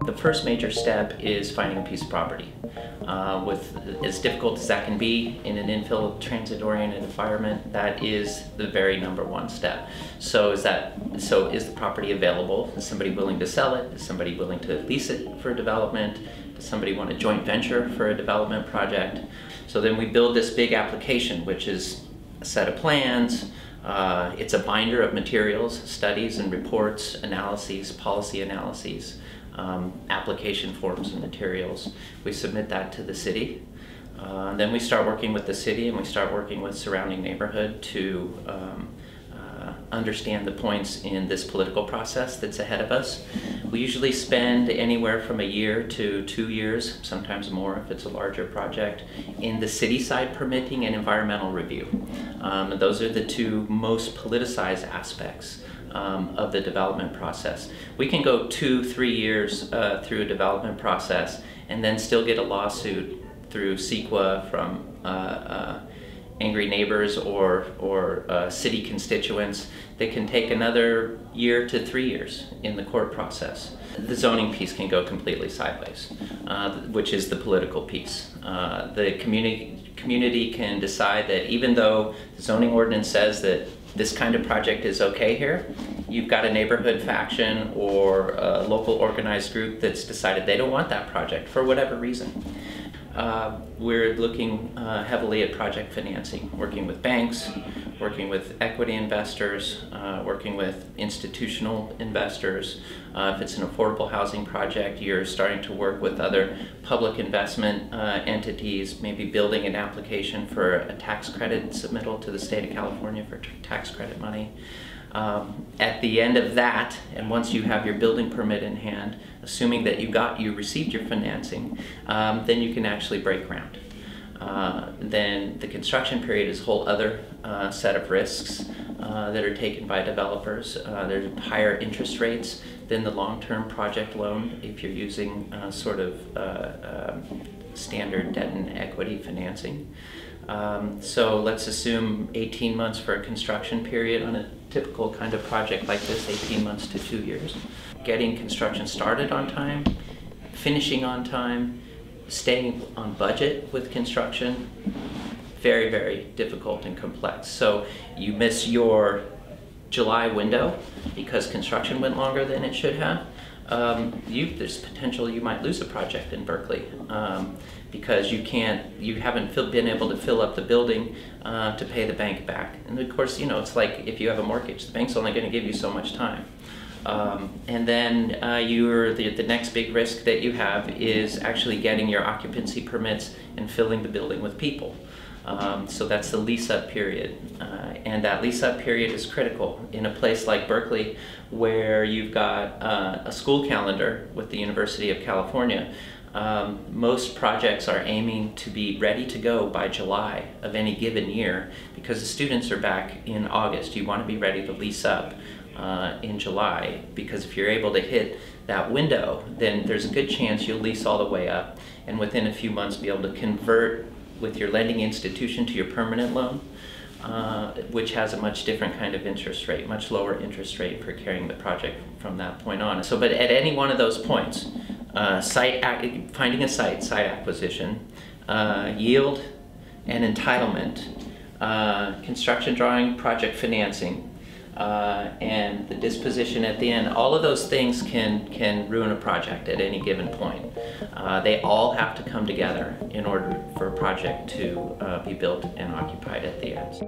The first major step is finding a piece of property. With as difficult as that can be in an infill transit-oriented environment, that is the very number one step. So is the property available? Is somebody willing to sell it? Is somebody willing to lease it for development? Does somebody want a joint venture for a development project? So then we build this big application, which is a set of plans. It's a binder of materials, studies and reports, analyses, policy analyses, application forms and materials. We submit that to the city. Then we start working with the city and we start working with surrounding neighborhood to understand the points in this political process that's ahead of us. We usually spend anywhere from a year to 2 years, sometimes more if it's a larger project, in the city side permitting and environmental review. Those are the two most politicized aspects of the development process. We can go 2-3 years through a development process and then still get a lawsuit through CEQA from angry neighbors or city constituents. They can take another year to 3 years in the court process. The zoning piece can go completely sideways, which is the political piece. The community can decide that even though the zoning ordinance says that this kind of project is okay here, you've got a neighborhood faction or a local organized group that's decided they don't want that project for whatever reason. We're looking heavily at project financing, working with banks, working with equity investors, working with institutional investors. If it's an affordable housing project, you're starting to work with other public investment entities, maybe building an application for a tax credit submittal to the state of California for tax credit money. At the end of that, and once you have your building permit in hand, assuming that you received your financing, then you can actually break ground. Then the construction period is a whole other set of risks that are taken by developers. There's higher interest rates than the long-term project loan if you're using sort of standard debt and equity financing. So let's assume 18 months for a construction period on a typical kind of project like this, 18 months to 2 years. Getting construction started on time, finishing on time, staying on budget with construction, very, very difficult and complex. So you miss your July window because construction went longer than it should have. There's potential you might lose a project in Berkeley because you haven't been able to fill up the building to pay the bank back. And of course, it's like if you have a mortgage, the bank's only going to give you so much time. And then the next big risk that you have is actually getting your occupancy permits and filling the building with people. So that's the lease-up period. And that lease-up period is critical in a place like Berkeley where you've got a school calendar with the University of California. Most projects are aiming to be ready to go by July of any given year because the students are back in August. You want to be ready to lease up in July because if you're able to hit that window, then there's a good chance you'll lease all the way up and within a few months be able to convert with your lending institution to your permanent loan, which has a much different kind of interest rate, much lower interest rate for carrying the project from that point on. So, but at any one of those points, finding a site acquisition, yield and entitlement, construction drawing, project financing, and the disposition at the end, all of those things can ruin a project at any given point. They all have to come together in order for a project to be built and occupied at the end.